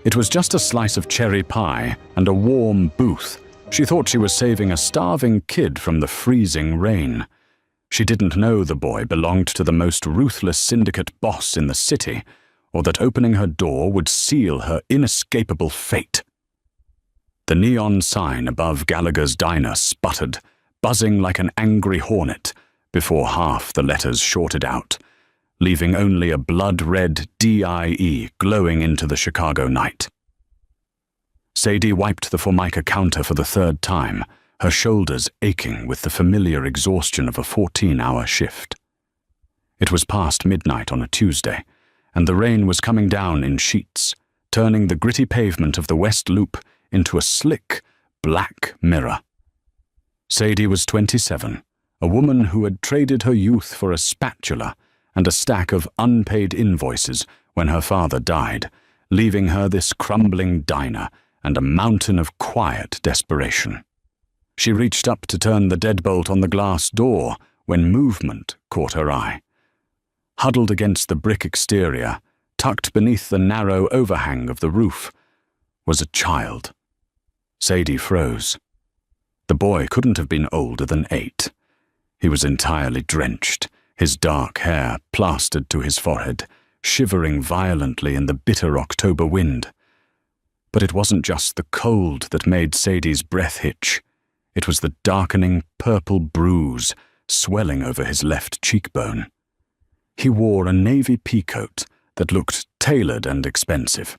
It was just a slice of cherry pie and a warm booth. She thought she was saving a starving kid from the freezing rain. She didn't know the boy belonged to the most ruthless syndicate boss in the city, or that opening her door would seal her inescapable fate. The neon sign above Gallagher's diner sputtered, buzzing like an angry hornet, before half the letters shorted out, leaving only a blood-red DIE glowing into the Chicago night. Sadie wiped the Formica counter for the third time, her shoulders aching with the familiar exhaustion of a 14-hour shift. It was past midnight on a Tuesday, and the rain was coming down in sheets, turning the gritty pavement of the West Loop into a slick, black mirror. Sadie was 27, a woman who had traded her youth for a spatula and a stack of unpaid invoices when her father died, leaving her this crumbling diner and a mountain of quiet desperation. She reached up to turn the deadbolt on the glass door when movement caught her eye. Huddled against the brick exterior, tucked beneath the narrow overhang of the roof, was a child. Sadie froze. The boy couldn't have been older than 8. He was entirely drenched, his dark hair plastered to his forehead, shivering violently in the bitter October wind. But it wasn't just the cold that made Sadie's breath hitch. It was the darkening purple bruise swelling over his left cheekbone. He wore a navy peacoat that looked tailored and expensive,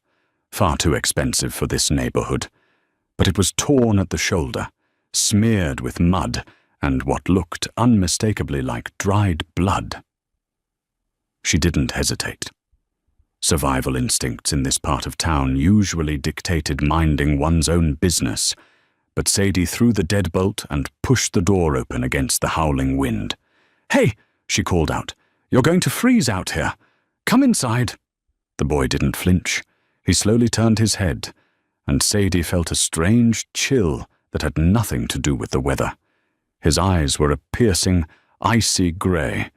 far too expensive for this neighborhood, but it was torn at the shoulder, smeared with mud and what looked unmistakably like dried blood. She didn't hesitate. Survival instincts in this part of town usually dictated minding one's own business, but Sadie threw the deadbolt and pushed the door open against the howling wind. "Hey!" she called out. "You're going to freeze out here. Come inside." The boy didn't flinch. He slowly turned his head, and Sadie felt a strange chill that had nothing to do with the weather. His eyes were a piercing, icy grey,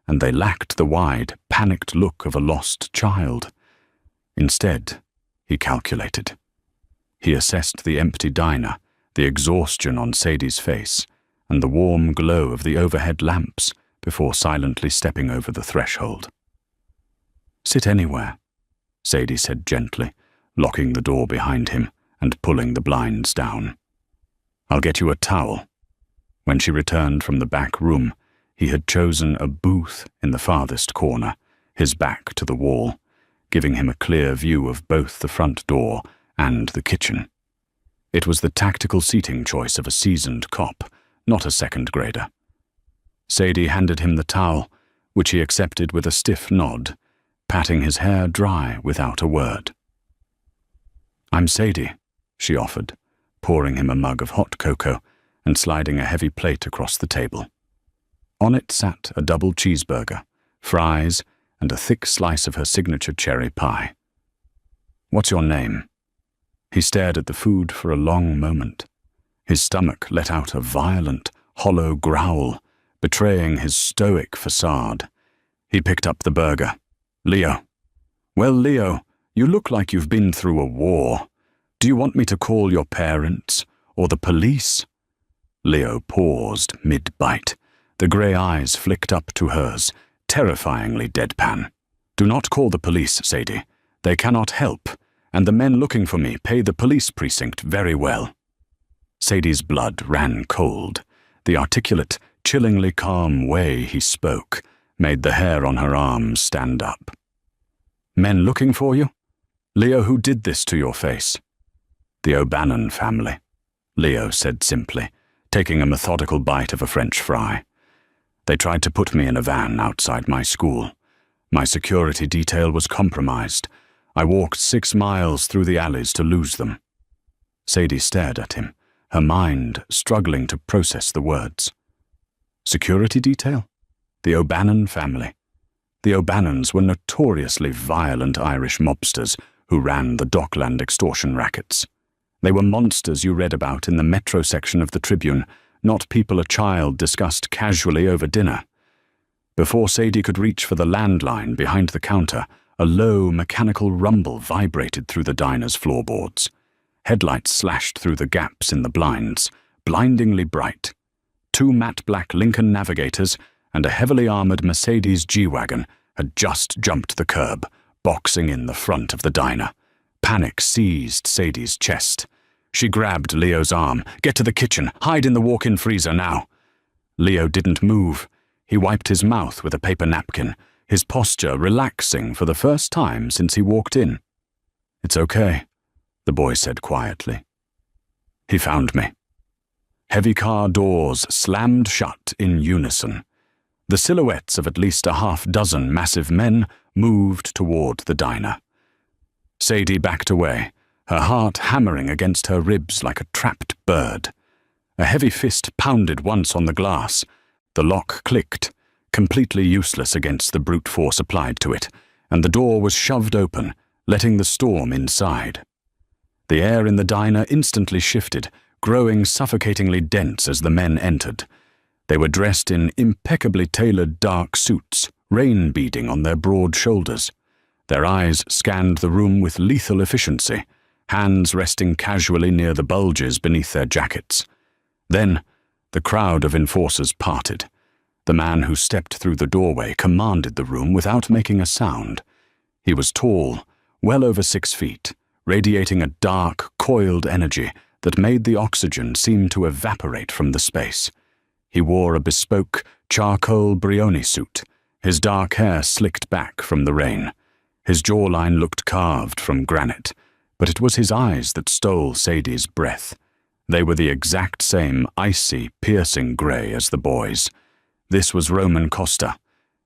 and they lacked the wide, panicked look of a lost child. Instead, he calculated. He assessed the empty diner, the exhaustion on Sadie's face, and the warm glow of the overhead lamps before silently stepping over the threshold. "Sit anywhere," Sadie said gently, locking the door behind him and pulling the blinds down. "I'll get you a towel." When she returned from the back room, he had chosen a booth in the farthest corner, his back to the wall, giving him a clear view of both the front door and the kitchen. It was the tactical seating choice of a seasoned cop, not a second grader. Sadie handed him the towel, which he accepted with a stiff nod, patting his hair dry without a word. "I'm Sadie," she offered, pouring him a mug of hot cocoa and sliding a heavy plate across the table. On it sat a double cheeseburger, fries, and a thick slice of her signature cherry pie. "What's your name?" He stared at the food for a long moment. His stomach let out a violent, hollow growl, betraying his stoic facade. He picked up the burger. "Leo." "Well, Leo, you look like you've been through a war. Do you want me to call your parents or the police?" Leo paused mid-bite. The grey eyes flicked up to hers, terrifyingly deadpan. "Do not call the police, Sadie. They cannot help, and the men looking for me pay the police precinct very well." Sadie's blood ran cold. The articulate, chillingly calm way he spoke made the hair on her arms stand up. "Men looking for you? Leo, who did this to your face?" "The O'Bannon family," Leo said simply, taking a methodical bite of a French fry. "They tried to put me in a van outside my school. My security detail was compromised. I walked 6 miles through the alleys to lose them." Sadie stared at him, her mind struggling to process the words. Security detail? The O'Bannon family. The O'Bannons were notoriously violent Irish mobsters who ran the Dockland extortion rackets. They were monsters you read about in the Metro section of the Tribune, not people a child discussed casually over dinner. Before Sadie could reach for the landline behind the counter, a low, mechanical rumble vibrated through the diner's floorboards. Headlights slashed through the gaps in the blinds, blindingly bright. 2 matte black Lincoln Navigators and a heavily armored Mercedes G-Wagon had just jumped the curb, boxing in the front of the diner. Panic seized Sadie's chest. She grabbed Leo's arm. "Get to the kitchen. Hide in the walk-in freezer now." Leo didn't move. He wiped his mouth with a paper napkin, his posture relaxing for the first time since he walked in. "It's okay," the boy said quietly. "He found me." Heavy car doors slammed shut in unison. The silhouettes of at least a half-dozen massive men moved toward the diner. Sadie backed away, her heart hammering against her ribs like a trapped bird. A heavy fist pounded once on the glass. The lock clicked, completely useless against the brute force applied to it, and the door was shoved open, letting the storm inside. The air in the diner instantly shifted, growing suffocatingly dense as the men entered. They were dressed in impeccably tailored dark suits, rain beading on their broad shoulders. Their eyes scanned the room with lethal efficiency, hands resting casually near the bulges beneath their jackets. Then, the crowd of enforcers parted. The man who stepped through the doorway commanded the room without making a sound. He was tall, well over 6 feet, radiating a dark, coiled energy that made the oxygen seem to evaporate from the space. He wore a bespoke, charcoal Brioni suit, his dark hair slicked back from the rain. His jawline looked carved from granite, but it was his eyes that stole Sadie's breath. They were the exact same icy, piercing grey as the boy's. This was Roman Costa.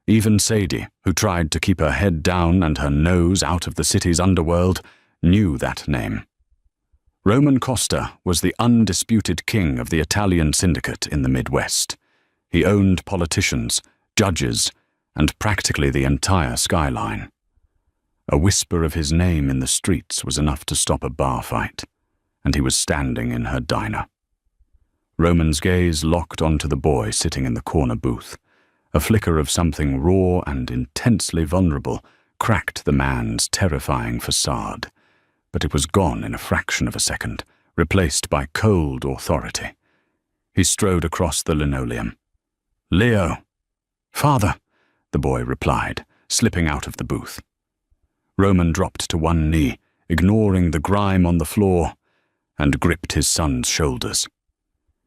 Even Sadie, who tried to keep her head down and her nose out of the city's underworld, knew that name. Roman Costa was the undisputed king of the Italian syndicate in the Midwest. He owned politicians, judges, and practically the entire skyline. A whisper of his name in the streets was enough to stop a bar fight, and he was standing in her diner. Roman's gaze locked onto the boy sitting in the corner booth. A flicker of something raw and intensely vulnerable cracked the man's terrifying facade, but it was gone in a fraction of a second, replaced by cold authority. He strode across the linoleum. "Leo." "Father," the boy replied, slipping out of the booth. Roman dropped to one knee, ignoring the grime on the floor, and gripped his son's shoulders.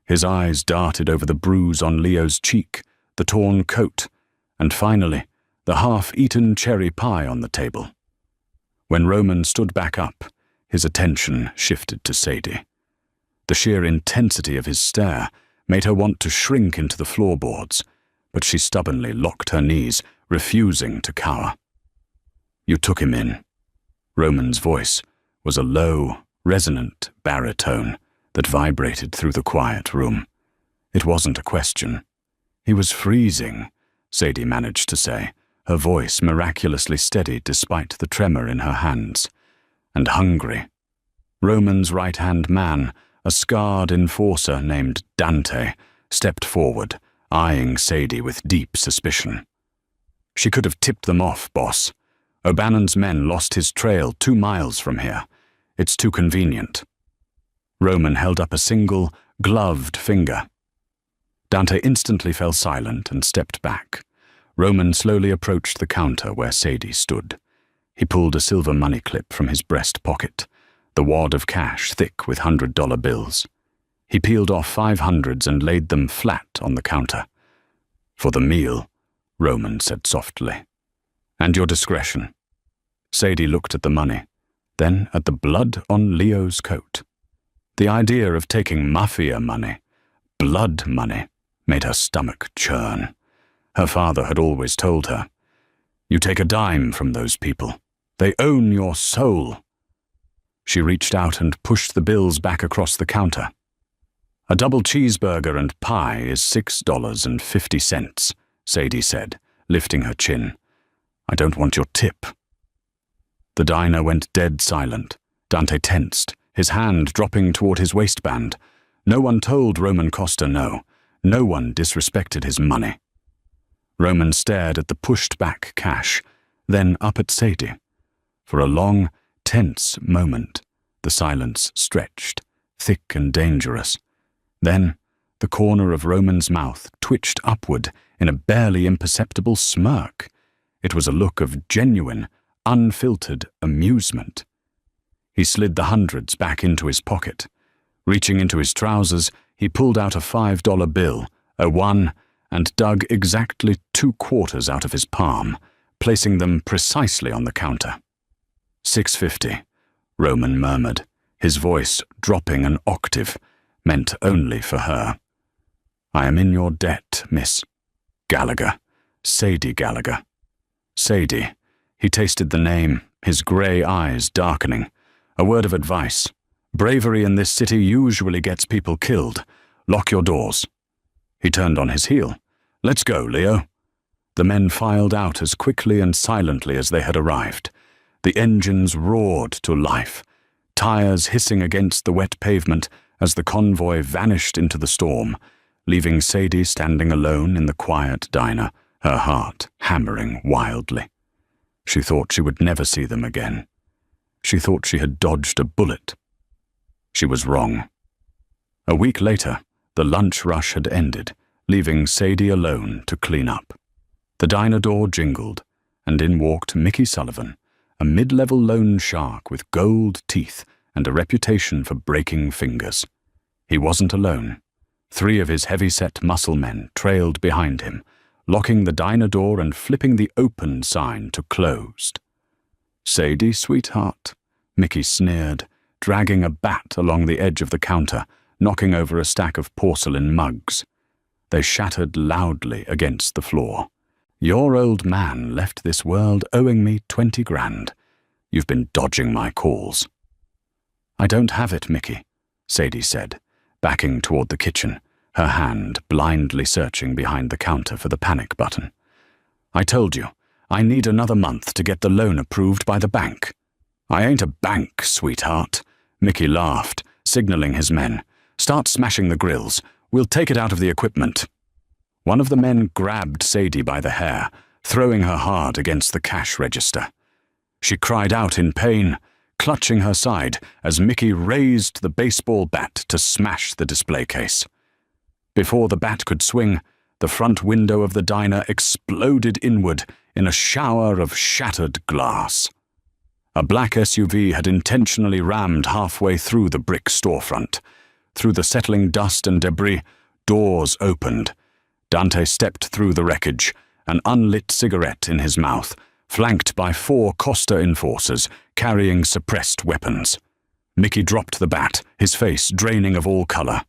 His eyes darted over the bruise on Leo's cheek, the torn coat, and finally, the half-eaten cherry pie on the table. When Roman stood back up, his attention shifted to Sadie. The sheer intensity of his stare made her want to shrink into the floorboards, but she stubbornly locked her knees, refusing to cower. "You took him in." Roman's voice was a low, resonant baritone that vibrated through the quiet room. It wasn't a question. "He was freezing," Sadie managed to say, her voice miraculously steady despite the tremor in her hands. "And hungry." Roman's right-hand man, a scarred enforcer named Dante, stepped forward, eyeing Sadie with deep suspicion. "She could have tipped them off, boss. O'Bannon's men lost his trail 2 miles from here. It's too convenient." Roman held up a single, gloved finger. Dante instantly fell silent and stepped back. Roman slowly approached the counter where Sadie stood. He pulled a silver money clip from his breast pocket, the wad of cash thick with $100 bills. He peeled off 500s and laid them flat on the counter. "For the meal," Roman said softly. "And your discretion." Sadie looked at the money, then at the blood on Leo's coat. The idea of taking Mafia money, blood money, made her stomach churn. Her father had always told her, "You take a dime from those people. They own your soul." She reached out and pushed the bills back across the counter. "A double cheeseburger and pie is $6.50, Sadie said, lifting her chin. "I don't want your tip." The diner went dead silent. Dante tensed, his hand dropping toward his waistband. No one told Roman Costa no. No one disrespected his money. Roman stared at the pushed-back cash, then up at Sadie. For a long, tense moment, the silence stretched, thick and dangerous. Then, the corner of Roman's mouth twitched upward in a barely imperceptible smirk. It was a look of genuine, unfiltered amusement. He slid the hundreds back into his pocket. Reaching into his trousers, he pulled out a $5 bill, a 1, and dug exactly 2 quarters out of his palm, placing them precisely on the counter. $6.50, Roman murmured, his voice dropping an octave, meant only for her. I am in your debt, Miss Gallagher. Sadie Gallagher. Sadie. He tasted the name, his grey eyes darkening. A word of advice. Bravery in this city usually gets people killed. Lock your doors. He turned on his heel. Let's go, Leo. The men filed out as quickly and silently as they had arrived. The engines roared to life, tires hissing against the wet pavement as the convoy vanished into the storm, leaving Sadie standing alone in the quiet diner, her heart hammering wildly. She thought she would never see them again. She thought she had dodged a bullet. She was wrong. A week later, the lunch rush had ended, leaving Sadie alone to clean up. The diner door jingled, and in walked Mickey Sullivan, a mid-level loan shark with gold teeth and a reputation for breaking fingers. He wasn't alone. 3 of his heavy-set muscle men trailed behind him, locking the diner door and flipping the open sign to closed. Sadie, sweetheart, Mickey sneered, dragging a bat along the edge of the counter, knocking over a stack of porcelain mugs. They shattered loudly against the floor. Your old man left this world owing me 20 grand. You've been dodging my calls. I don't have it, Mickey, Sadie said, backing toward the kitchen, her hand blindly searching behind the counter for the panic button. I told you, I need another month to get the loan approved by the bank. I ain't a bank, sweetheart. Mickey laughed, signaling his men. Start smashing the grills. We'll take it out of the equipment. One of the men grabbed Sadie by the hair, throwing her hard against the cash register. She cried out in pain, clutching her side as Mickey raised the baseball bat to smash the display case. Before the bat could swing, the front window of the diner exploded inward in a shower of shattered glass. A black SUV had intentionally rammed halfway through the brick storefront. Through the settling dust and debris, doors opened. Dante stepped through the wreckage, an unlit cigarette in his mouth, flanked by 4 Costa enforcers carrying suppressed weapons. Mickey dropped the bat, his face draining of all color.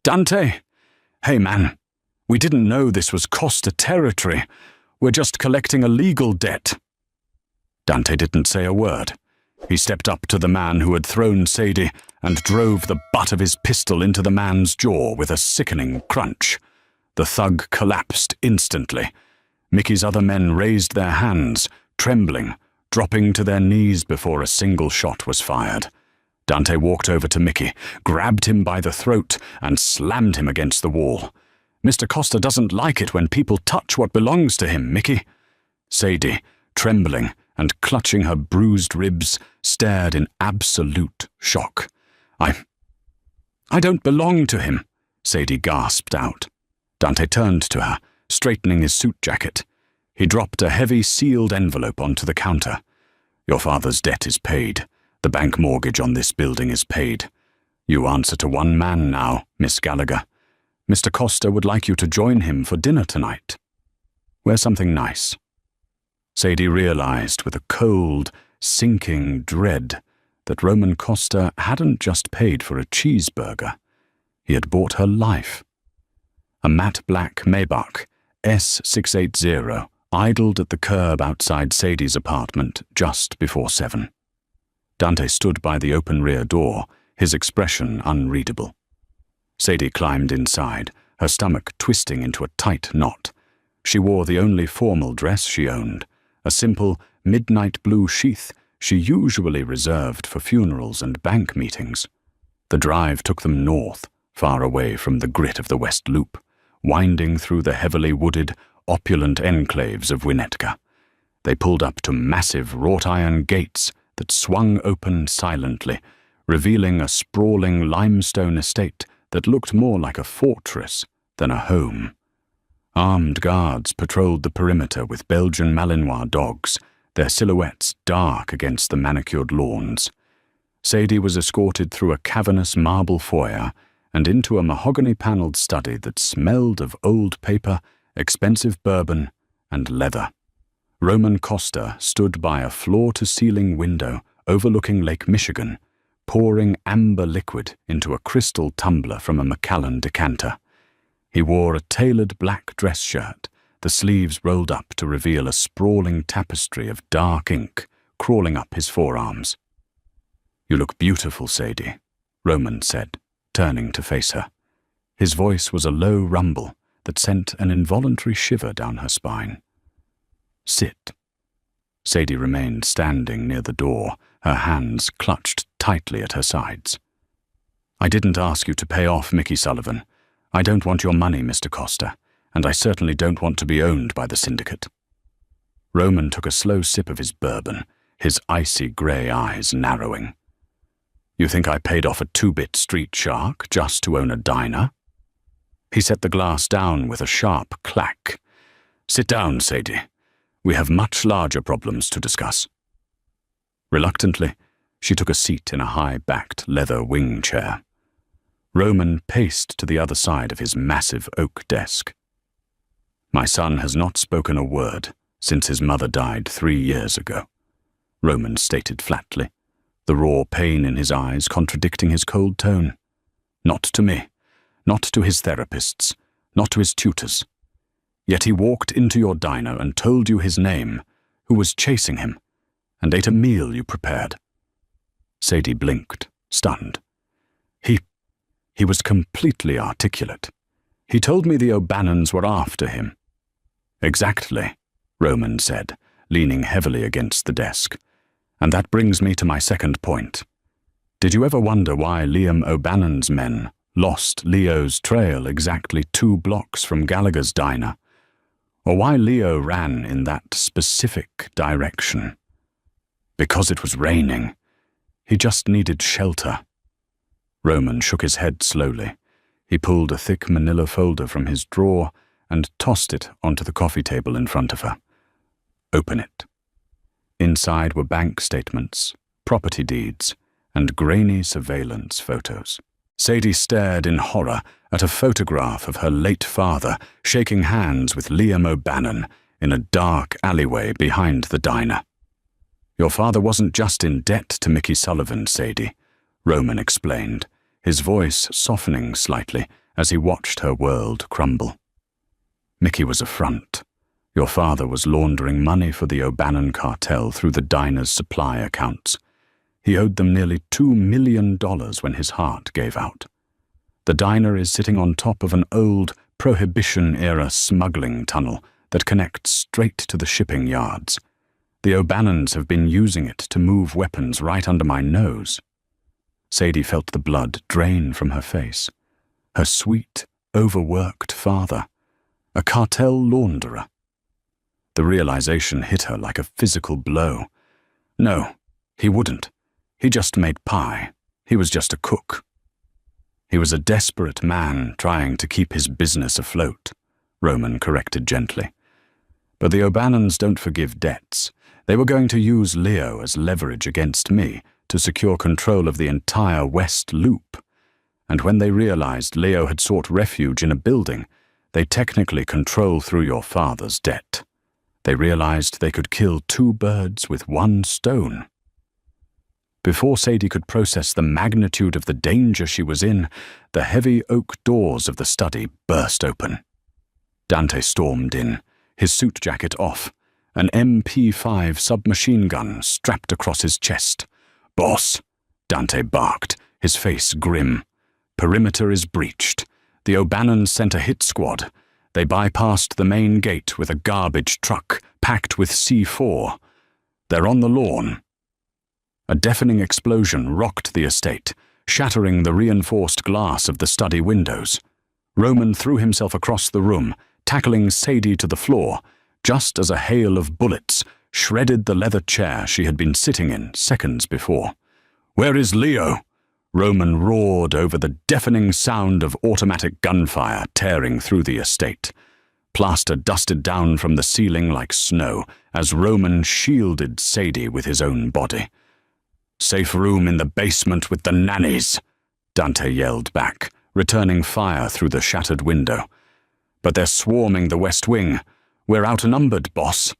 Dante? Hey, man. We didn't know this was Costa territory. We're just collecting a legal debt. Dante didn't say a word. He stepped up to the man who had thrown Sadie and drove the butt of his pistol into the man's jaw with a sickening crunch. The thug collapsed instantly. Mickey's other men raised their hands, trembling, dropping to their knees before a single shot was fired. Dante walked over to Mickey, grabbed him by the throat, and slammed him against the wall. Mr. Costa doesn't like it when people touch what belongs to him, Mickey. Sadie, trembling and clutching her bruised ribs, stared in absolute shock. I don't belong to him, Sadie gasped out. Dante turned to her, straightening his suit jacket. He dropped a heavy sealed envelope onto the counter. Your father's debt is paid. The bank mortgage on this building is paid. You answer to one man now, Miss Gallagher. Mr. Costa would like you to join him for dinner tonight. Wear something nice. Sadie realized with a cold, sinking dread that Roman Costa hadn't just paid for a cheeseburger. He had bought her life. A matte black Maybach S680 idled at the curb outside Sadie's apartment just before 7. Dante stood by the open rear door, his expression unreadable. Sadie climbed inside, her stomach twisting into a tight knot. She wore the only formal dress she owned, a simple midnight blue sheath she usually reserved for funerals and bank meetings. The drive took them north, far away from the grit of the West Loop, winding through the heavily wooded, opulent enclaves of Winnetka. They pulled up to massive wrought-iron gates that swung open silently, revealing a sprawling limestone estate that looked more like a fortress than a home. Armed guards patrolled the perimeter with Belgian Malinois dogs, their silhouettes dark against the manicured lawns. Sadie was escorted through a cavernous marble foyer and into a mahogany-paneled study that smelled of old paper, expensive bourbon, and leather. Roman Costa stood by a floor-to-ceiling window overlooking Lake Michigan, pouring amber liquid into a crystal tumbler from a Macallan decanter. He wore a tailored black dress shirt, the sleeves rolled up to reveal a sprawling tapestry of dark ink crawling up his forearms. "You look beautiful, Sadie," Roman said, turning to face her. His voice was a low rumble that sent an involuntary shiver down her spine. "Sit." Sadie remained standing near the door, her hands clutched tightly at her sides. "I didn't ask you to pay off Mickey Sullivan. I don't want your money, Mr. Costa, and I certainly don't want to be owned by the syndicate." Roman took a slow sip of his bourbon, his icy grey eyes narrowing. "You think I paid off a two-bit street shark just to own a diner?" He set the glass down with a sharp clack. "Sit down, Sadie. We have much larger problems to discuss." Reluctantly, she took a seat in a high-backed leather wing chair. Roman paced to the other side of his massive oak desk. "My son has not spoken a word since his mother died 3 years ago," Roman stated flatly, the raw pain in his eyes contradicting his cold tone. "Not to me, not to his therapists, not to his tutors. Yet he walked into your diner and told you his name, who was chasing him, and ate a meal you prepared." Sadie blinked, stunned. He was completely articulate. "He told me the O'Bannons were after him." "Exactly," Roman said, leaning heavily against the desk. "And that brings me to my second point. Did you ever wonder why Liam O'Bannon's men lost Leo's trail exactly 2 blocks from Gallagher's diner? Or why Leo ran in that specific direction? Because it was raining. He just needed shelter." Roman shook his head slowly. He pulled a thick manila folder from his drawer and tossed it onto the coffee table in front of her. "Open it." Inside were bank statements, property deeds, and grainy surveillance photos. Sadie stared in horror at a photograph of her late father shaking hands with Liam O'Bannon in a dark alleyway behind the diner. "Your father wasn't just in debt to Mickey Sullivan, Sadie," Roman explained, his voice softening slightly as he watched her world crumble. "Mickey was a front. Your father was laundering money for the O'Bannon cartel through the diner's supply accounts. He owed them nearly $2 million when his heart gave out. The diner is sitting on top of an old Prohibition-era smuggling tunnel that connects straight to the shipping yards. The O'Bannons have been using it to move weapons right under my nose." Sadie felt the blood drain from her face. Her sweet, overworked father, a cartel launderer. The realization hit her like a physical blow. No, he wouldn't. He just made pie. He was just a cook. He was a desperate man trying to keep his business afloat, Roman corrected gently. But the O'Bannons don't forgive debts. They were going to use Leo as leverage against me to secure control of the entire West Loop. And when they realized Leo had sought refuge in a building, they technically control through your father's debt. They realized they could kill 2 birds with 1 stone. Before Sadie could process the magnitude of the danger she was in, the heavy oak doors of the study burst open. Dante stormed in, his suit jacket off, an MP5 submachine gun strapped across his chest. "Boss," Dante barked, his face grim. "Perimeter is breached. The O'Bannons sent a hit squad. They bypassed the main gate with a garbage truck packed with C4. They're on the lawn." A deafening explosion rocked the estate, shattering the reinforced glass of the study windows. Roman threw himself across the room, tackling Sadie to the floor, just as a hail of bullets shredded the leather chair she had been sitting in seconds before. "Where is Leo?" Roman roared over the deafening sound of automatic gunfire tearing through the estate. Plaster dusted down from the ceiling like snow as Roman shielded Sadie with his own body. "Safe room in the basement with the nannies," Dante yelled back, returning fire through the shattered window. "But they're swarming the West Wing. We're outnumbered, boss."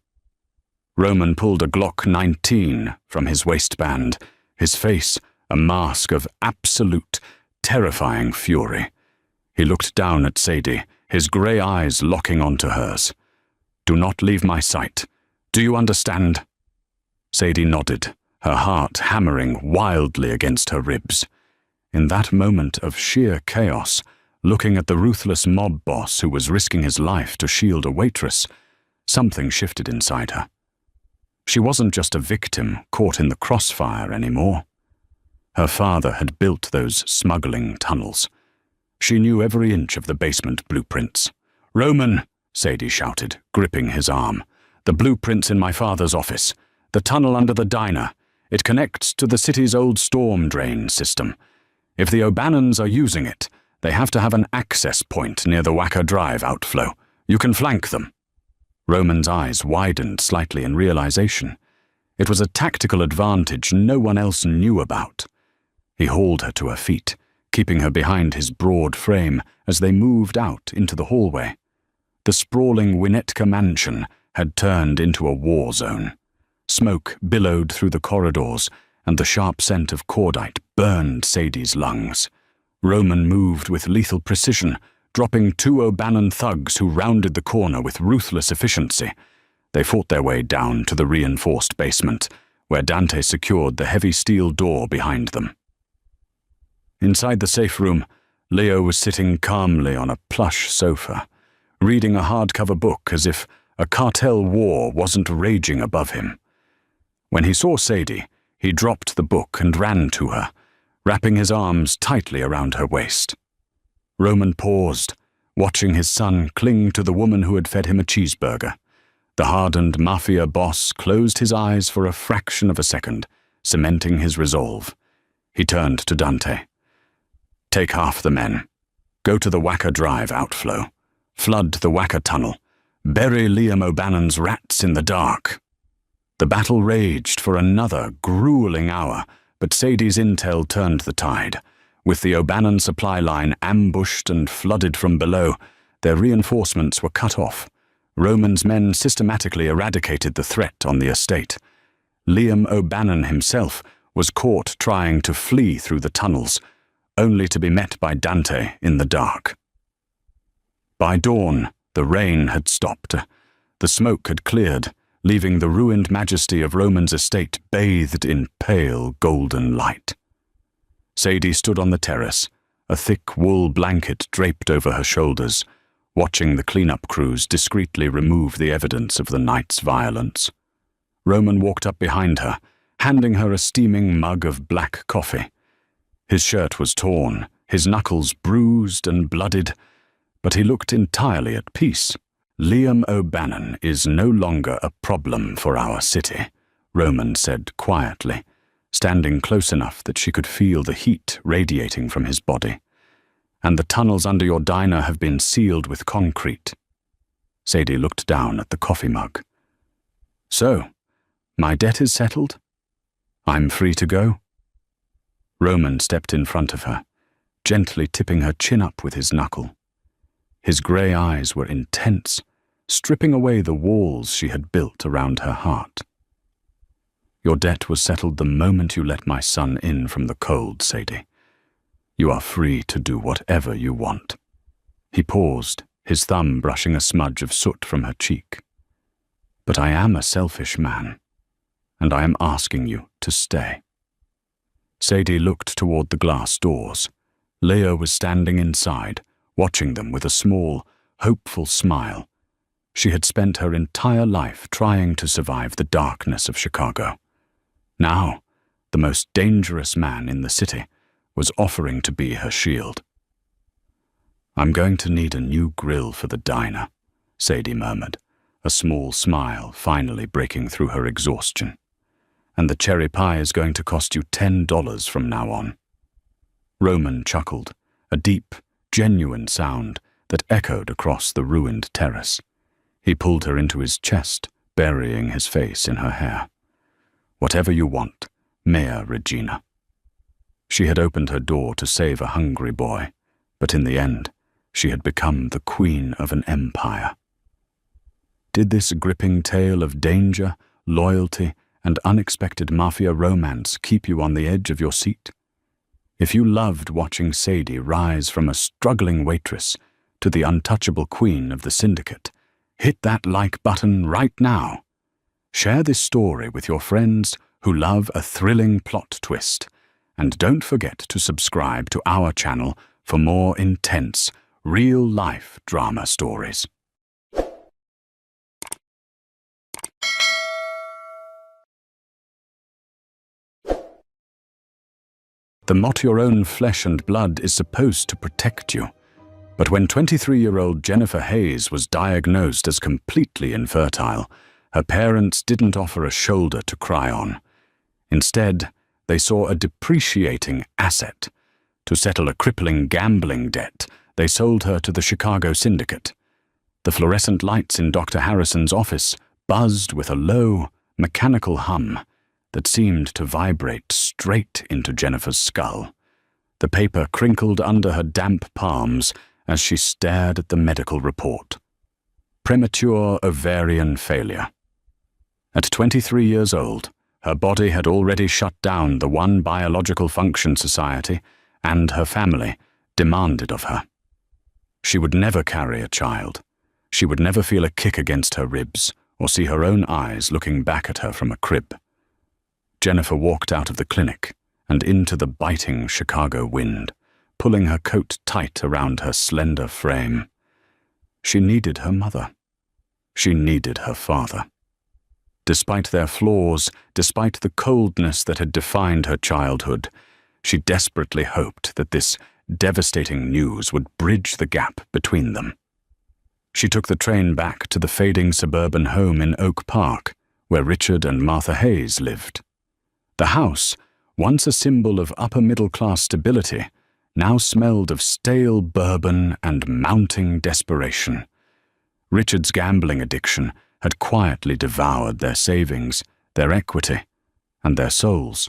Roman pulled a Glock 19 from his waistband, his face a mask of absolute, terrifying fury. He looked down at Sadie, his grey eyes locking onto hers. "Do not leave my sight. Do you understand?" Sadie nodded, her heart hammering wildly against her ribs. In that moment of sheer chaos, looking at the ruthless mob boss who was risking his life to shield a waitress, something shifted inside her. She wasn't just a victim caught in the crossfire anymore. Her father had built those smuggling tunnels. She knew every inch of the basement blueprints. "Roman," Sadie shouted, gripping his arm. "The blueprint's in my father's office. The tunnel under the diner. It connects to the city's old storm drain system. If the O'Bannons are using it, they have to have an access point near the Wacker Drive outflow. You can flank them." Roman's eyes widened slightly in realization. It was a tactical advantage no one else knew about. He hauled her to her feet, keeping her behind his broad frame as they moved out into the hallway. The sprawling Winnetka mansion had turned into a war zone. Smoke billowed through the corridors, and the sharp scent of cordite burned Sadie's lungs. Roman moved with lethal precision, dropping 2 O'Bannon thugs who rounded the corner with ruthless efficiency. They fought their way down to the reinforced basement, where Dante secured the heavy steel door behind them. Inside the safe room, Leo was sitting calmly on a plush sofa, reading a hardcover book as if a cartel war wasn't raging above him. When he saw Sadie, he dropped the book and ran to her, wrapping his arms tightly around her waist. Roman paused, watching his son cling to the woman who had fed him a cheeseburger. The hardened Mafia boss closed his eyes for a fraction of a second, cementing his resolve. He turned to Dante. "Take half the men. Go to the Wacker Drive outflow. Flood the Wacker tunnel. Bury Liam O'Bannon's rats in the dark." The battle raged for another grueling hour, but Sadie's intel turned the tide. With the O'Bannon supply line ambushed and flooded from below, their reinforcements were cut off. Roman's men systematically eradicated the threat on the estate. Liam O'Bannon himself was caught trying to flee through the tunnels, only to be met by Dante in the dark. By dawn, the rain had stopped. The smoke had cleared, leaving the ruined majesty of Roman's estate bathed in pale golden light. Sadie stood on the terrace, a thick wool blanket draped over her shoulders, watching the cleanup crews discreetly remove the evidence of the night's violence. Roman walked up behind her, handing her a steaming mug of black coffee. His shirt was torn, his knuckles bruised and blooded, but he looked entirely at peace. "Liam O'Bannon is no longer a problem for our city," Roman said quietly, standing close enough that she could feel the heat radiating from his body. "And the tunnels under your diner have been sealed with concrete." Sadie looked down at the coffee mug. "So, my debt is settled? I'm free to go?" Roman stepped in front of her, gently tipping her chin up with his knuckle. His grey eyes were intense, stripping away the walls she had built around her heart. "Your debt was settled the moment you let my son in from the cold, Sadie. You are free to do whatever you want." He paused, his thumb brushing a smudge of soot from her cheek. "But I am a selfish man, and I am asking you to stay." Sadie looked toward the glass doors. Leo was standing inside, watching them with a small, hopeful smile. She had spent her entire life trying to survive the darkness of Chicago. Now, the most dangerous man in the city was offering to be her shield. "I'm going to need a new grill for the diner," Sadie murmured. a small smile finally breaking through her exhaustion. "And the cherry pie is going to cost you $10 from now on." Roman chuckled, a deep, genuine sound that echoed across the ruined terrace. He pulled her into his chest, burying his face in her hair. "Whatever you want, Mea Regina." She had opened her door to save a hungry boy, but in the end, she had become the queen of an empire. Did this gripping tale of danger, loyalty, and unexpected mafia romance keep you on the edge of your seat? If you loved watching Sadie rise from a struggling waitress to the untouchable queen of the syndicate, hit that like button right now. Share this story with your friends who love a thrilling plot twist, and don't forget to subscribe to our channel for more intense, real-life drama stories. The Mot Your Own Flesh and Blood is supposed to protect you. But when 23-year-old Jennifer Hayes was diagnosed as completely infertile, her parents didn't offer a shoulder to cry on. Instead, they saw a depreciating asset. To settle a crippling gambling debt, they sold her to the Chicago syndicate. The fluorescent lights in Dr. Harrison's office buzzed with a low, mechanical hum that seemed to vibrate straight into Jennifer's skull. The paper crinkled under her damp palms as she stared at the medical report. Premature ovarian failure. At 23 years old, her body had already shut down the one biological function society, and her family demanded of her. She would never carry a child. She would never feel a kick against her ribs or see her own eyes looking back at her from a crib. Jennifer walked out of the clinic and into the biting Chicago wind, pulling her coat tight around her slender frame. She needed her mother. She needed her father. Despite their flaws, despite the coldness that had defined her childhood, she desperately hoped that this devastating news would bridge the gap between them. She took the train back to the fading suburban home in Oak Park, where Richard and Martha Hayes lived. The house, once a symbol of upper-middle-class stability, now smelled of stale bourbon and mounting desperation. Richard's gambling addiction had quietly devoured their savings, their equity, and their souls.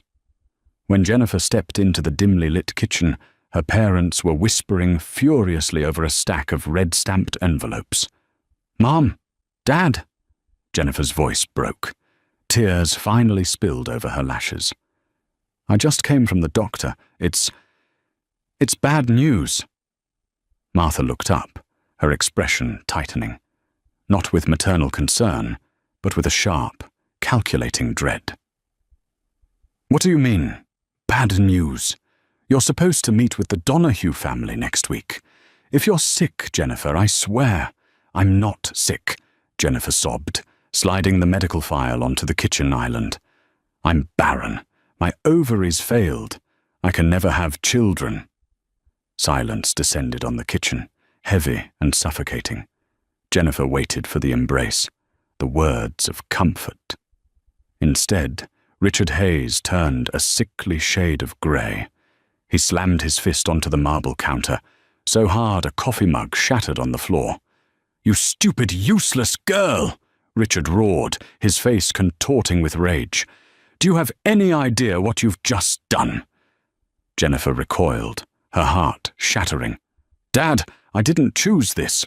When Jennifer stepped into the dimly lit kitchen, her parents were whispering furiously over a stack of red-stamped envelopes. "Mom! Dad!" Jennifer's voice broke. Tears finally spilled over her lashes. "I just came from the doctor. It's bad news." Martha looked up, her expression tightening. Not with maternal concern, but with a sharp, calculating dread. "What do you mean, bad news? You're supposed to meet with the Donahue family next week. If you're sick, Jennifer, I swear." "I'm not sick," Jennifer sobbed, sliding the medical file onto the kitchen island. "I'm barren. My ovaries failed. I can never have children." Silence descended on the kitchen, heavy and suffocating. Jennifer waited for the embrace, the words of comfort. Instead, Richard Hayes turned a sickly shade of grey. He slammed his fist onto the marble counter, so hard a coffee mug shattered on the floor. "You stupid, useless girl!" Richard roared, his face contorting with rage. "Do you have any idea what you've just done?" Jennifer recoiled, her heart shattering. "Dad, I didn't choose this."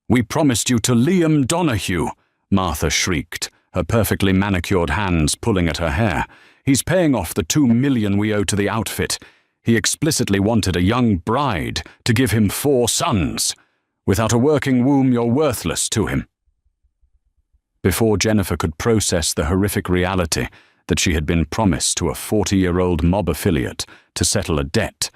"We promised you to Liam Donahue," Martha shrieked, her perfectly manicured hands pulling at her hair. "He's paying off the $2 million we owe to the outfit. He explicitly wanted a young bride to give him 4 sons. Without a working womb, you're worthless to him." Before Jennifer could process the horrific reality that she had been promised to a 40-year-old mob affiliate to settle a debt,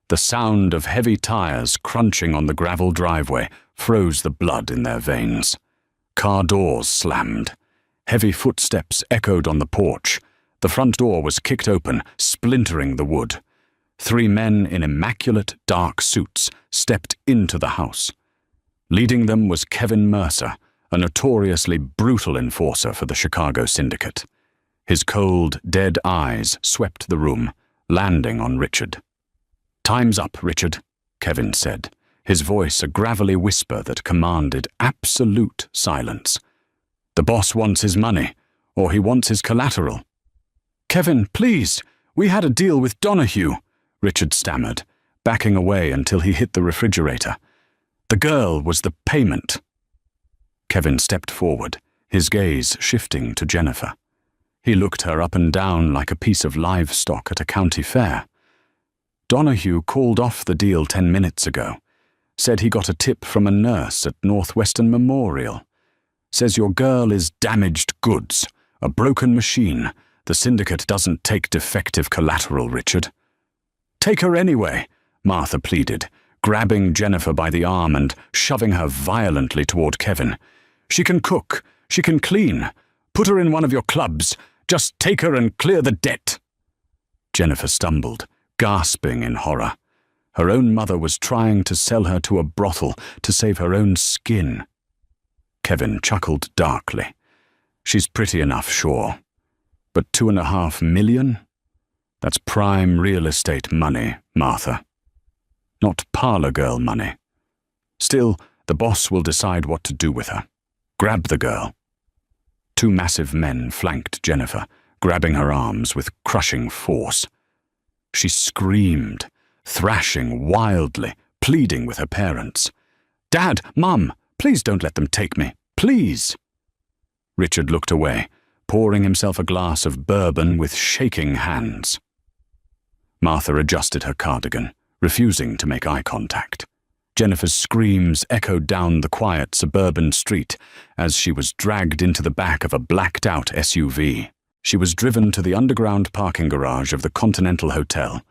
the sound of heavy tires crunching on the gravel driveway froze the blood in their veins. Car doors slammed. Heavy footsteps echoed on the porch. The front door was kicked open, splintering the wood. 3 men in immaculate dark suits stepped into the house. Leading them was Kevin Mercer, a notoriously brutal enforcer for the Chicago syndicate. His cold, dead eyes swept the room, landing on Richard. "Time's up, Richard," Kevin said, his voice a gravelly whisper that commanded absolute silence. "The boss wants his money, or he wants his collateral." "Kevin, please, we had a deal with Donahue," Richard stammered, backing away until he hit the refrigerator. "The girl was the payment." Kevin stepped forward, his gaze shifting to Jennifer. He looked her up and down like a piece of livestock at a county fair. "Donahue called off the deal 10 minutes ago. Said he got a tip from a nurse at Northwestern Memorial. Says your girl is damaged goods, a broken machine. The syndicate doesn't take defective collateral, Richard." "Take her anyway," Martha pleaded, grabbing Jennifer by the arm and shoving her violently toward Kevin. "She can cook, she can clean. Put her in one of your clubs. Just take her and clear the debt." Jennifer stumbled, gasping in horror. Her own mother was trying to sell her to a brothel to save her own skin. Kevin chuckled darkly. "She's pretty enough, sure. But $2.5 million? That's prime real estate money, Martha. Not parlor girl money. Still, the boss will decide what to do with her. Grab the girl." 2 massive men flanked Jennifer, grabbing her arms with crushing force. She screamed, thrashing wildly, pleading with her parents. "Dad, Mum, please don't let them take me. Please." Richard looked away, pouring himself a glass of bourbon with shaking hands. Martha adjusted her cardigan, refusing to make eye contact. Jennifer's screams echoed down the quiet suburban street as she was dragged into the back of a blacked-out SUV. She was driven to the underground parking garage of the Continental Hotel,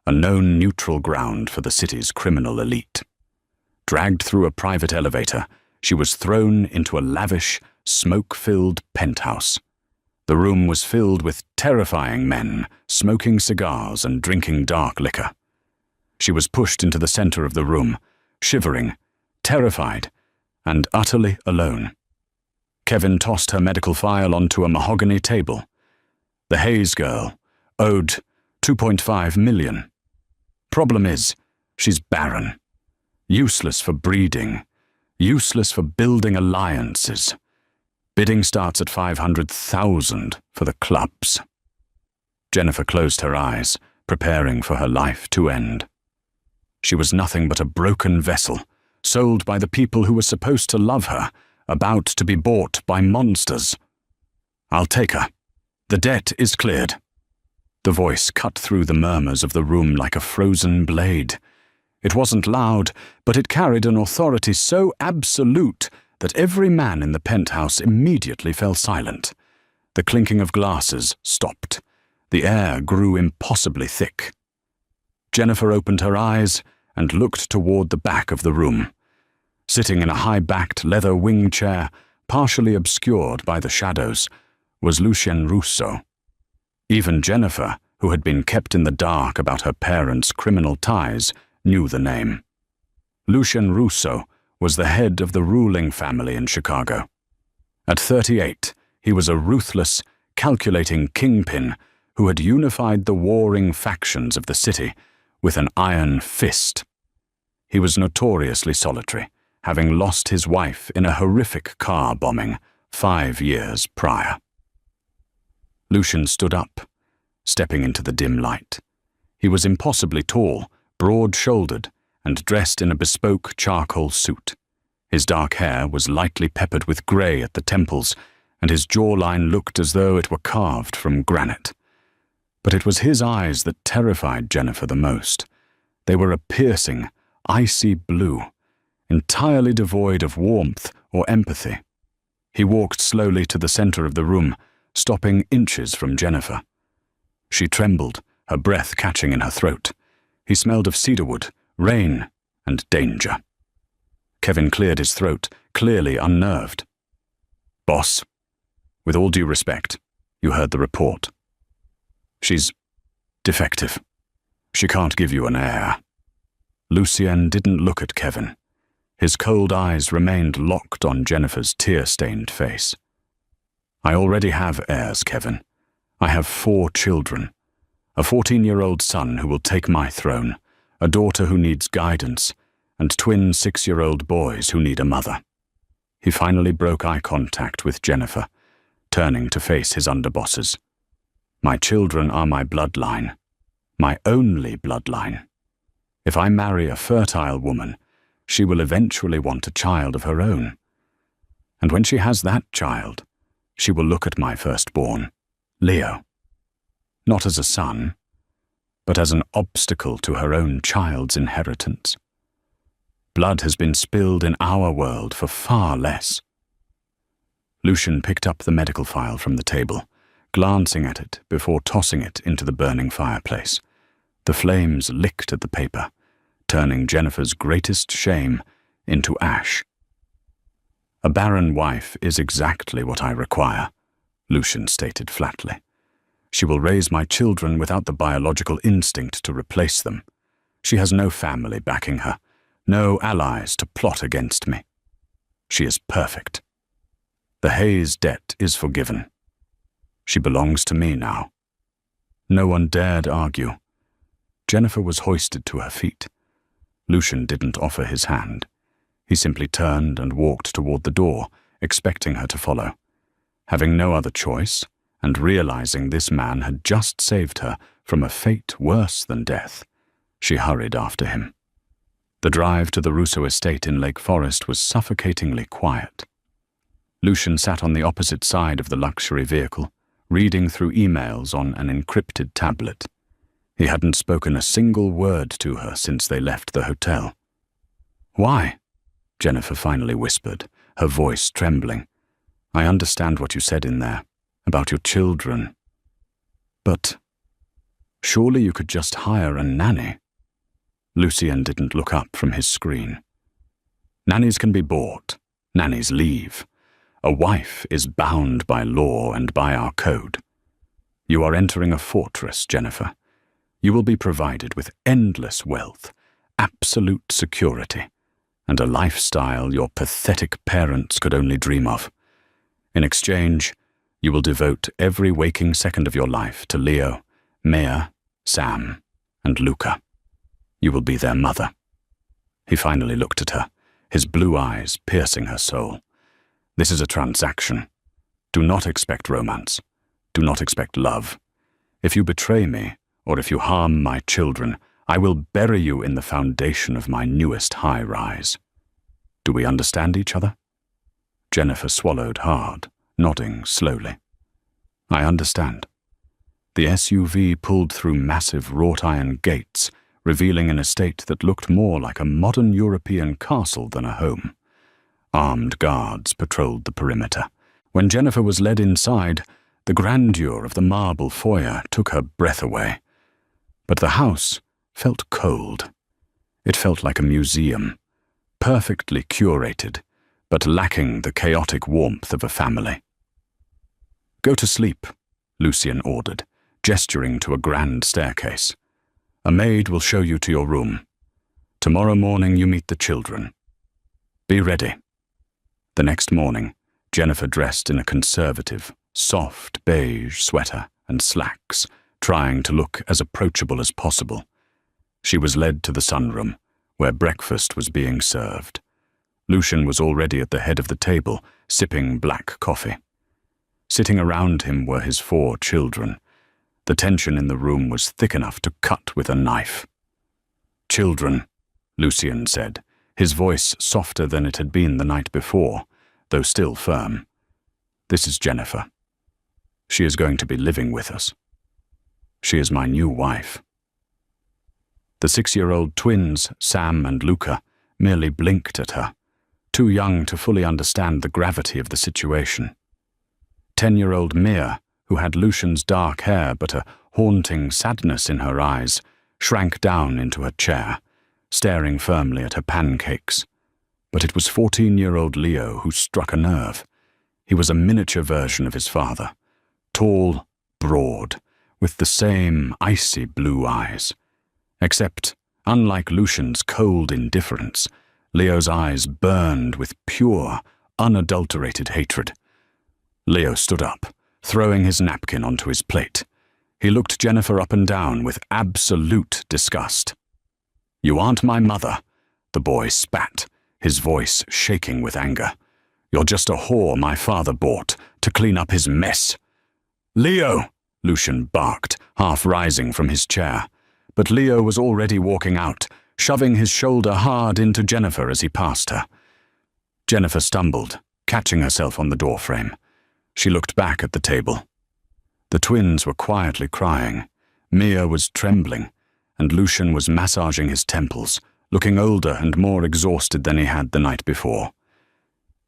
a known neutral ground for the city's criminal elite. Dragged through a private elevator, she was thrown into a lavish, smoke-filled penthouse. The room was filled with terrifying men, smoking cigars and drinking dark liquor. She was pushed into the center of the room, shivering, terrified, and utterly alone. Kevin tossed her medical file onto a mahogany table. The Hayes girl owed $2.5 million. Problem is, she's barren. Useless for breeding. Useless for building alliances. Bidding starts at $500,000 for the clubs. Jennifer closed her eyes, preparing for her life to end. She was nothing but a broken vessel, sold by the people who were supposed to love her, about to be bought by monsters. "I'll take her. The debt is cleared." The voice cut through the murmurs of the room like a frozen blade. It wasn't loud, but it carried an authority so absolute that every man in the penthouse immediately fell silent. The clinking of glasses stopped. The air grew impossibly thick. Jennifer opened her eyes and looked toward the back of the room. Sitting in a high-backed leather wing chair, partially obscured by the shadows, was Lucien Russo. Even Jennifer, who had been kept in the dark about her parents' criminal ties, knew the name. Lucien Russo was the head of the ruling family in Chicago. At 38, he was a ruthless, calculating kingpin who had unified the warring factions of the city with an iron fist. He was notoriously solitary, having lost his wife in a horrific car bombing 5 years prior. Lucien stood up, stepping into the dim light. He was impossibly tall, broad-shouldered, and dressed in a bespoke charcoal suit. His dark hair was lightly peppered with grey at the temples, and his jawline looked as though it were carved from granite. But it was his eyes that terrified Jennifer the most. They were a piercing, icy blue, entirely devoid of warmth or empathy. He walked slowly to the center of the room, stopping inches from Jennifer. She trembled, her breath catching in her throat. He smelled of cedarwood, rain, and danger. Kevin cleared his throat, clearly unnerved. "Boss, with all due respect, you heard the report. She's defective. She can't give you an heir." Lucien didn't look at Kevin. His cold eyes remained locked on Jennifer's tear-stained face. I already have heirs, Kevin. I have 4 children. A 14-year-old son who will take my throne, a daughter who needs guidance, and twin 6-year-old boys who need a mother. He finally broke eye contact with Jennifer, turning to face his underbosses. My children are my bloodline, my only bloodline. If I marry a fertile woman, she will eventually want a child of her own. And when she has that child, she will look at my firstborn, Leo, not as a son, but as an obstacle to her own child's inheritance. Blood has been spilled in our world for far less. Lucian picked up the medical file from the table, glancing at it before tossing it into the burning fireplace. The flames licked at the paper, turning Jennifer's greatest shame into ash. A barren wife is exactly what I require, Lucian stated flatly. She will raise my children without the biological instinct to replace them. She has no family backing her, no allies to plot against me. She is perfect. The Hayes debt is forgiven. She belongs to me now. No one dared argue. Jennifer was hoisted to her feet. Lucian didn't offer his hand. He simply turned and walked toward the door, expecting her to follow. Having no other choice, and realizing this man had just saved her from a fate worse than death, she hurried after him. The drive to the Russo estate in Lake Forest was suffocatingly quiet. Lucian sat on the opposite side of the luxury vehicle, reading through emails on an encrypted tablet. He hadn't spoken a single word to her since they left the hotel. "Why?" Jennifer finally whispered, her voice trembling. "I understand what you said in there, about your children. But surely you could just hire a nanny." Lucian didn't look up from his screen. "Nannies can be bought. Nannies leave. A wife is bound by law and by our code. You are entering a fortress, Jennifer. You will be provided with endless wealth, absolute security, and a lifestyle your pathetic parents could only dream of. In exchange, you will devote every waking second of your life to Leo, Maya, Sam, and Luca. You will be their mother." He finally looked at her, his blue eyes piercing her soul. "This is a transaction. Do not expect romance. Do not expect love. If you betray me, or if you harm my children, I will bury you in the foundation of my newest high-rise. Do we understand each other?" Jennifer swallowed hard, nodding slowly. "I understand." The SUV pulled through massive wrought-iron gates, revealing an estate that looked more like a modern European castle than a home. Armed guards patrolled the perimeter. When Jennifer was led inside, the grandeur of the marble foyer took her breath away. But the house felt cold. It felt like a museum, perfectly curated, but lacking the chaotic warmth of a family. "Go to sleep," Lucian ordered, gesturing to a grand staircase. "A maid will show you to your room. Tomorrow morning you meet the children. Be ready." The next morning, Jennifer dressed in a conservative, soft beige sweater and slacks, trying to look as approachable as possible. She was led to the sunroom, where breakfast was being served. Lucian was already at the head of the table, sipping black coffee. Sitting around him were his 4 children. The tension in the room was thick enough to cut with a knife. "Children," Lucian said, his voice softer than it had been the night before, though still firm. "This is Jennifer. She is going to be living with us. She is my new wife." The 6-year-old twins, Sam and Luca, merely blinked at her, too young to fully understand the gravity of the situation. 10-year-old Mia, who had Lucian's dark hair but a haunting sadness in her eyes, shrank down into her chair, staring firmly at her pancakes. But it was 14-year-old Leo who struck a nerve. He was a miniature version of his father, tall, broad, with the same icy blue eyes. Except, unlike Lucian's cold indifference, Leo's eyes burned with pure, unadulterated hatred. Leo stood up, throwing his napkin onto his plate. He looked Jennifer up and down with absolute disgust. "You aren't my mother," the boy spat, his voice shaking with anger. "You're just a whore my father bought to clean up his mess." "Leo!" Lucian barked, half rising from his chair. But Leo was already walking out, shoving his shoulder hard into Jennifer as he passed her. Jennifer stumbled, catching herself on the doorframe. She looked back at the table. The twins were quietly crying. Mia was trembling, and Lucian was massaging his temples, looking older and more exhausted than he had the night before.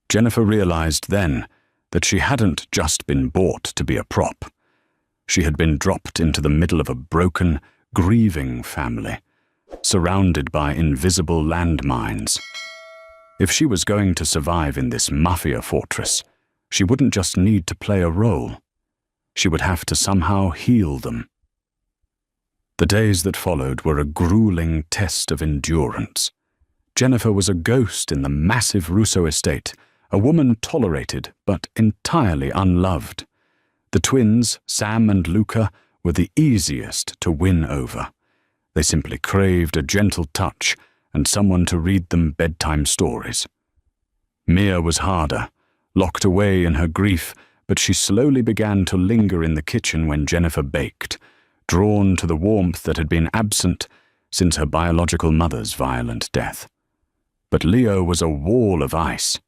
Jennifer realized then that she hadn't just been bought to be a prop. She had been dropped into the middle of a broken, grieving family, surrounded by invisible landmines. If she was going to survive in this Mafia fortress, she wouldn't just need to play a role. She would have to somehow heal them. The days that followed were a grueling test of endurance. Jennifer was a ghost in the massive Russo estate, a woman tolerated but entirely unloved. The twins, Sam and Luca, were the easiest to win over. They simply craved a gentle touch and someone to read them bedtime stories. Mia was harder, locked away in her grief, but she slowly began to linger in the kitchen when Jennifer baked, drawn to the warmth that had been absent since her biological mother's violent death. But Leo was a wall of ice.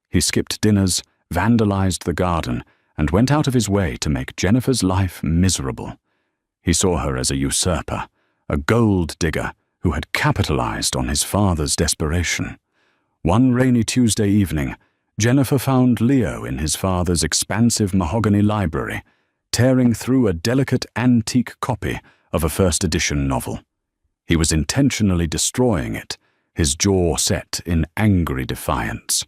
He skipped dinners, vandalized the garden, and went out of his way to make Jennifer's life miserable. He saw her as a usurper, a gold digger who had capitalized on his father's desperation. One rainy Tuesday evening, Jennifer found Leo in his father's expansive mahogany library, tearing through a delicate antique copy of a first-edition novel. He was intentionally destroying it, his jaw set in angry defiance.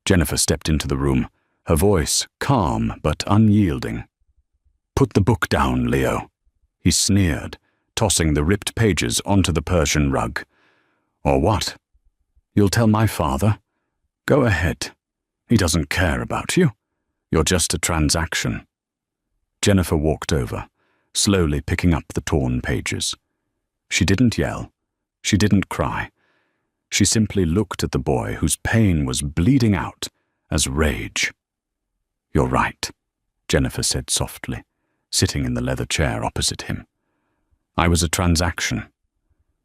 Jennifer stepped into the room, her voice calm but unyielding. "Put the book down, Leo," he sneered, tossing the ripped pages onto the Persian rug. "Or what? You'll tell my father? Go ahead. He doesn't care about you. You're just a transaction." Jennifer walked over, slowly picking up the torn pages. She didn't yell. She didn't cry. She simply looked at the boy whose pain was bleeding out as rage. "You're right," Jennifer said softly, sitting in the leather chair opposite him. "I was a transaction.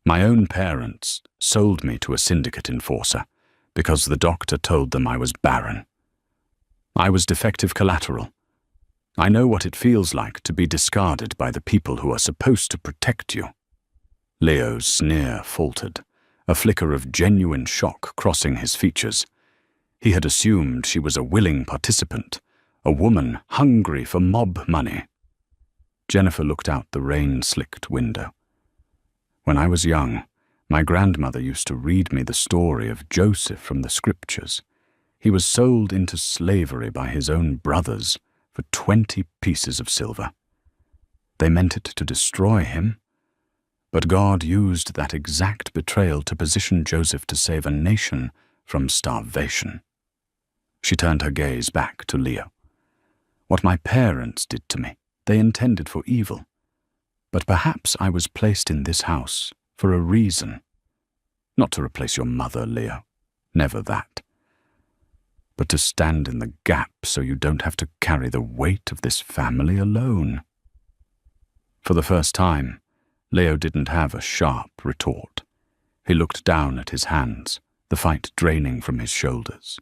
My own parents sold me to a syndicate enforcer because the doctor told them I was barren. I was defective collateral. I know what it feels like to be discarded by the people who are supposed to protect you." Leo's sneer faltered, a flicker of genuine shock crossing his features. He had assumed she was a willing participant, a woman hungry for mob money. Jennifer looked out the rain-slicked window. "When I was young, my grandmother used to read me the story of Joseph from the scriptures. He was sold into slavery by his own brothers for 20 pieces of silver. They meant it to destroy him, but God used that exact betrayal to position Joseph to save a nation from starvation." She turned her gaze back to Leo. "What my parents did to me, they intended for evil. But perhaps I was placed in this house for a reason. Not to replace your mother, Leo. Never that. But to stand in the gap so you don't have to carry the weight of this family alone." For the first time, Leo didn't have a sharp retort. He looked down at his hands, the fight draining from his shoulders.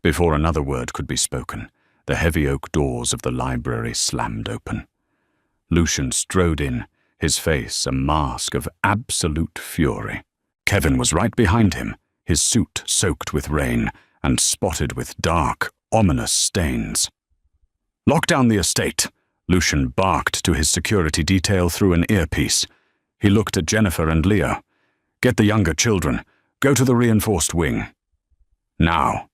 Before another word could be spoken, the heavy oak doors of the library slammed open. Lucian strode in, his face a mask of absolute fury. Kevin was right behind him, his suit soaked with rain and spotted with dark, ominous stains. "Lock down the estate," Lucian barked to his security detail through an earpiece. He looked at Jennifer and Leo. "Get the younger children. Go to the reinforced wing. Now."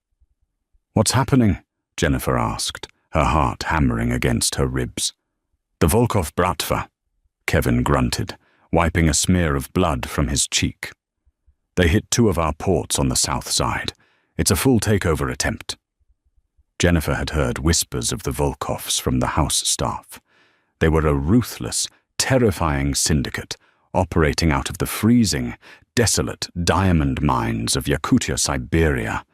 "What's happening?" Jennifer asked, her heart hammering against her ribs. "The Volkov Bratva," Kevin grunted, wiping a smear of blood from his cheek. They hit 2 of our ports on the south side. It's a full takeover attempt." Jennifer had heard whispers of the Volkovs from the house staff. They were a ruthless, terrifying syndicate operating out of the freezing, desolate diamond mines of Yakutia, Siberia.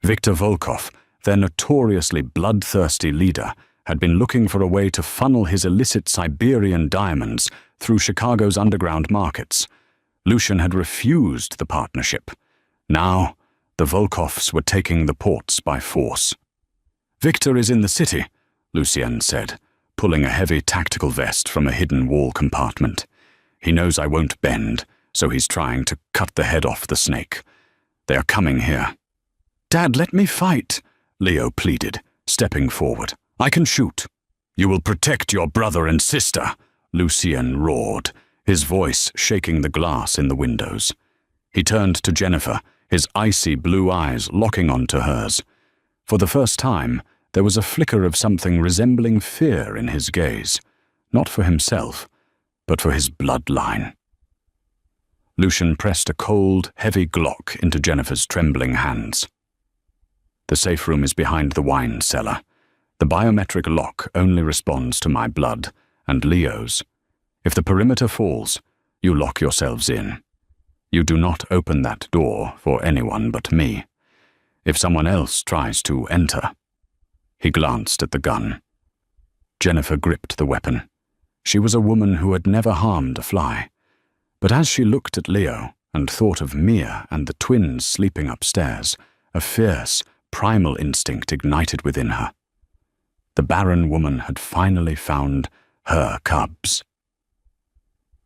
Viktor Volkov, their notoriously bloodthirsty leader, had been looking for a way to funnel his illicit Siberian diamonds through Chicago's underground markets. Lucian had refused the partnership. Now, the Volkovs were taking the ports by force. "Victor is in the city," Lucien said, pulling a heavy tactical vest from a hidden wall compartment. "He knows I won't bend, so he's trying to cut the head off the snake. They are coming here." "Dad, let me fight," Leo pleaded, stepping forward. "I can shoot." "You will protect your brother and sister," Lucien roared, his voice shaking the glass in the windows. He turned to Jennifer, his icy blue eyes locking onto hers. For the first time, there was a flicker of something resembling fear in his gaze, not for himself, but for his bloodline. Lucian pressed a cold, heavy Glock into Jennifer's trembling hands. "The safe room is behind the wine cellar. The biometric lock only responds to my blood and Leo's. If the perimeter falls, you lock yourselves in. You do not open that door for anyone but me. If someone else tries to enter..." He glanced at the gun. Jennifer gripped the weapon. She was a woman who had never harmed a fly. But as she looked at Leo and thought of Mia and the twins sleeping upstairs, a fierce, primal instinct ignited within her. The Barren woman had finally found her cubs.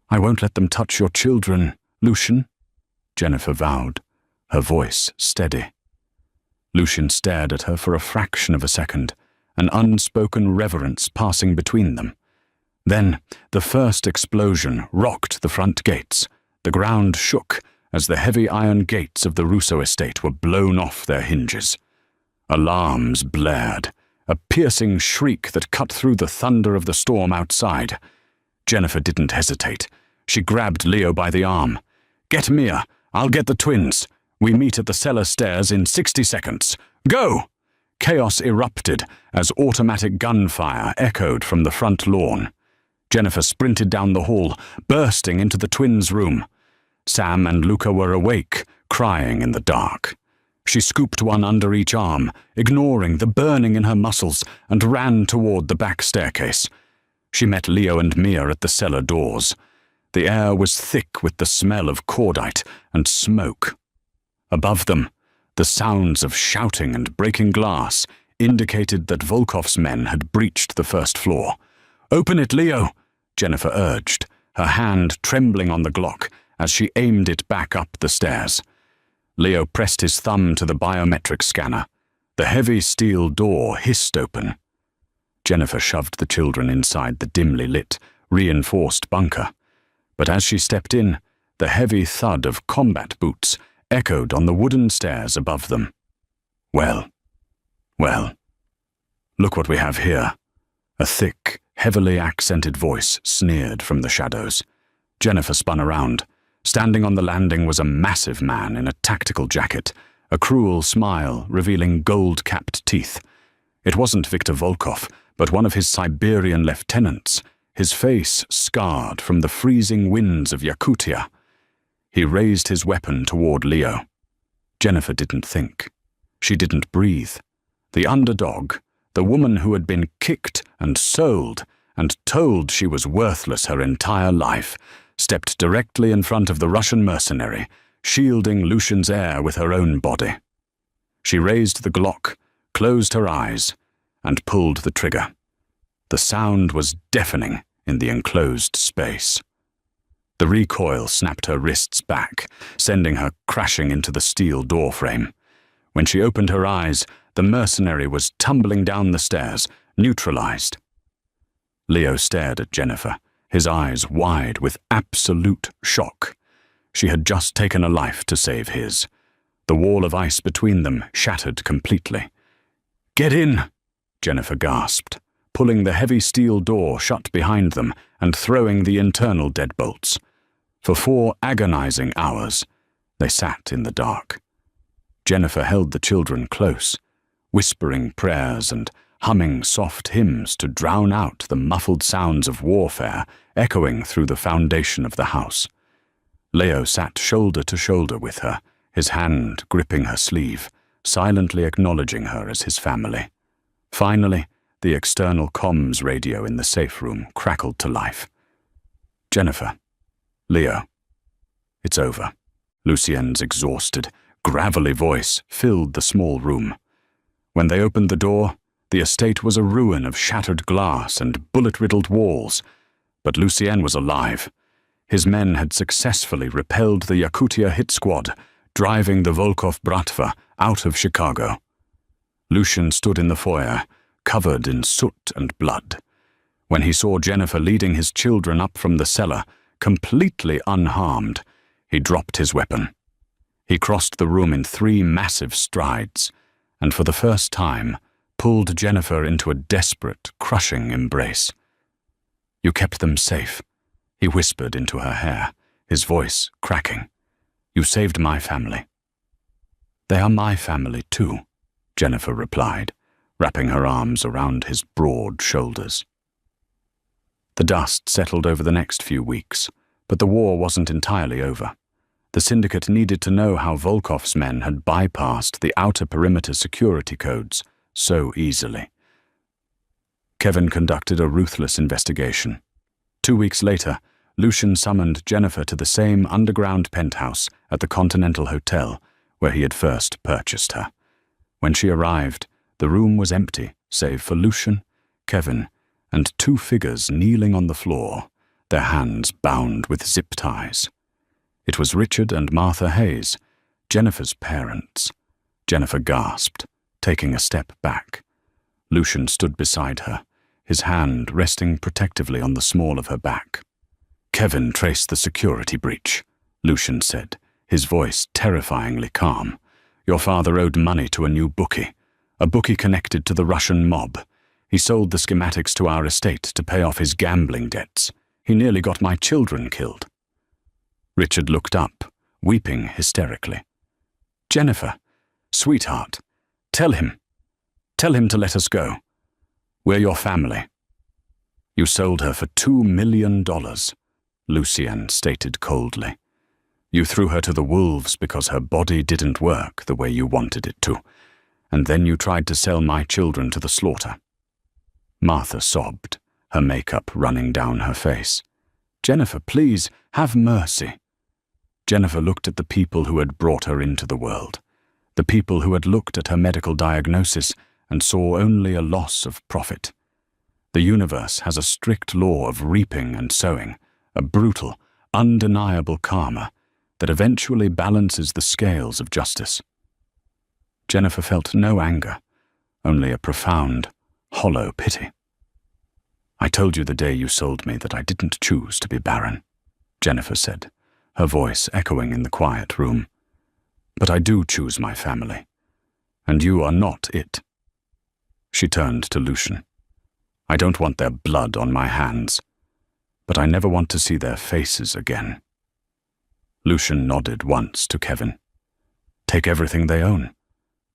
"I won't let them touch your children, Lucian," Jennifer vowed, her voice steady. Lucian stared at her for a fraction of a second, an unspoken reverence passing between them. Then the first explosion rocked the front gates. The ground shook as the heavy iron gates of the Russo estate were blown off their hinges. Alarms blared, a piercing shriek that cut through the thunder of the storm outside. Jennifer didn't hesitate. She grabbed Leo by the arm. "Get Mia. I'll get the twins. We meet at the cellar stairs in 60 seconds. Go!" Chaos erupted as automatic gunfire echoed from the front lawn. Jennifer sprinted down the hall, bursting into the twins' room. Sam and Luca were awake, crying in the dark. She scooped one under each arm, ignoring the burning in her muscles, and ran toward the back staircase. She met Leo and Mia at the cellar doors. The air was thick with the smell of cordite and smoke. Above them, the sounds of shouting and breaking glass indicated that Volkov's men had breached the first floor. "Open it, Leo," Jennifer urged, her hand trembling on the Glock as she aimed it back up the stairs. Leo pressed his thumb to the biometric scanner. The heavy steel door hissed open. Jennifer shoved the children inside the dimly lit, reinforced bunker. But as she stepped in, the heavy thud of combat boots echoed on the wooden stairs above them. Well, look what we have here." A thick, heavily accented voice sneered from the shadows. Jennifer spun around. Standing on the landing was a massive man in a tactical jacket, a cruel smile revealing gold-capped teeth. It wasn't Viktor Volkov, but one of his Siberian lieutenants, his face scarred from the freezing winds of Yakutia. He raised his weapon toward Leo. Jennifer didn't think. She didn't breathe. The underdog, the woman who had been kicked and sold and told she was worthless her entire life, stepped directly in front of the Russian mercenary, shielding Lucian's air with her own body. She raised the Glock, closed her eyes, and pulled the trigger. The sound was deafening in the enclosed space. The recoil snapped her wrists back, sending her crashing into the steel doorframe. When she opened her eyes, the mercenary was tumbling down the stairs, neutralized. Leo stared at Jennifer, his eyes wide with absolute shock. She had just taken a life to save his. The wall of ice between them shattered completely. "Get in!" Jennifer gasped, pulling the heavy steel door shut behind them and throwing the internal deadbolts. For 4 agonizing hours, They sat in the dark. Jennifer held the children close, whispering prayers and humming soft hymns to drown out the muffled sounds of warfare echoing through the foundation of the house. Leo sat shoulder to shoulder with her, his hand gripping her sleeve, silently acknowledging her as his family. Finally, the external comms radio in the safe room crackled to life. "Jennifer. Leo. It's over." Lucien's exhausted, gravelly voice filled the small room. When they opened the door, the estate was a ruin of shattered glass and bullet-riddled walls, but Lucien was alive. His men had successfully repelled the Yakutia hit squad, driving the Volkov Bratva out of Chicago. Lucien stood in the foyer, covered in soot and blood. When he saw Jennifer leading his children up from the cellar, completely unharmed, he dropped his weapon. He crossed the room in 3 massive strides, and for the first time pulled Jennifer into a desperate, crushing embrace. "You kept them safe," he whispered into her hair, his voice cracking. "You saved my family." "They are my family too," Jennifer replied, wrapping her arms around his broad shoulders. The dust settled over the next few weeks, but the war wasn't entirely over. The syndicate needed to know how Volkov's men had bypassed the outer perimeter security codes so easily. Kevin conducted a ruthless investigation. 2 weeks later, Lucien summoned Jennifer to the same underground penthouse at the Continental Hotel where he had first purchased her. When she arrived, the room was empty, save for Lucien, Kevin, and 2 figures kneeling on the floor, their hands bound with zip ties. It was Richard and Martha Hayes, Jennifer's parents. Jennifer gasped, taking a step back. Lucien stood beside her, his hand resting protectively on the small of her back. "Kevin traced the security breach," Lucien said, his voice terrifyingly calm. "Your father owed money to a new bookie, a bookie connected to the Russian mob. He sold the schematics to our estate to pay off his gambling debts. He nearly got my children killed." Richard looked up, weeping hysterically. "Jennifer, sweetheart, tell him to let us go. We're your family." "You sold her for $2 million, Lucien stated coldly. "You threw her to the wolves because her body didn't work the way you wanted it to, and then you tried to sell my children to the slaughter." Martha sobbed, her makeup running down her face. "Jennifer, please, have mercy." Jennifer looked at the people who had brought her into the world, the people who had looked at her medical diagnosis and saw only a loss of profit. The universe has a strict law of reaping and sowing, a brutal, undeniable karma that eventually balances the scales of justice. Jennifer felt no anger, only a profound, hollow pity. "I told you the day you sold me that I didn't choose to be Barren," Jennifer said, her voice echoing in the quiet room. "But I do choose my family, and you are not it." She turned to Lucien. "I don't want their blood on my hands, but I never want to see their faces again." Lucien nodded once to Kevin. "Take everything they own.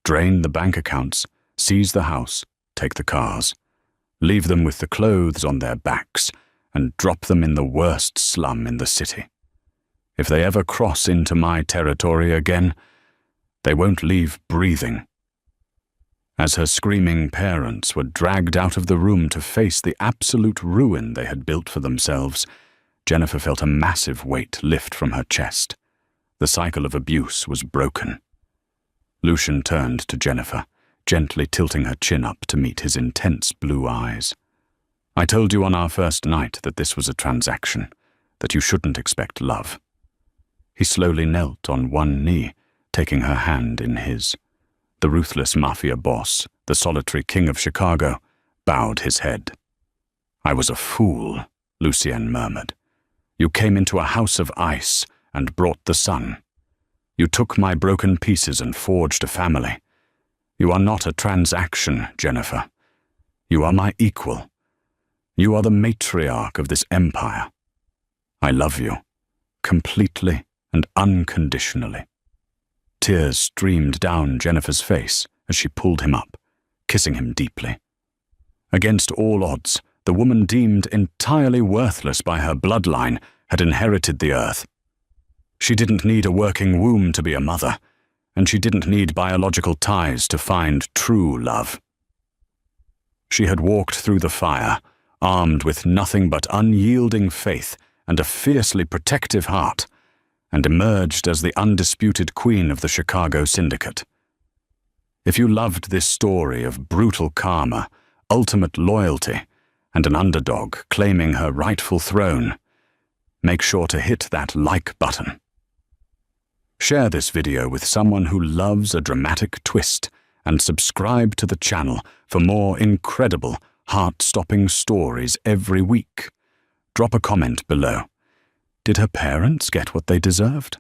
Drain the bank accounts, seize the house, take the cars. Leave them with the clothes on their backs, and drop them in the worst slum in the city. If they ever cross into my territory again, they won't leave breathing." As her screaming parents were dragged out of the room to face the absolute ruin they had built for themselves, Jennifer felt a massive weight lift from her chest. The cycle of abuse was broken. Lucien turned to Jennifer, gently tilting her chin up to meet his intense blue eyes. "I told you on our first night that this was a transaction, that you shouldn't expect love." He slowly knelt on one knee, taking her hand in his. The ruthless Mafia boss, the solitary king of Chicago, bowed his head. "I was a fool," Lucien murmured. "You came into a house of ice and brought the sun. You took my broken pieces and forged a family. You are not a transaction, Jennifer. You are my equal. You are the matriarch of this empire. I love you, completely and unconditionally." Tears streamed down Jennifer's face as she pulled him up, kissing him deeply. Against all odds, the woman deemed entirely worthless by her bloodline had inherited the earth. She didn't need a working womb to be a mother, and she didn't need biological ties to find true love. She had walked through the fire, armed with nothing but unyielding faith and a fiercely protective heart, and emerged as the undisputed queen of the Chicago Syndicate. If you loved this story of brutal karma, ultimate loyalty, and an underdog claiming her rightful throne, make sure to hit that like button. Share this video with someone who loves a dramatic twist, and subscribe to the channel for more incredible, heart-stopping stories every week. Drop a comment below. Did her parents get what they deserved?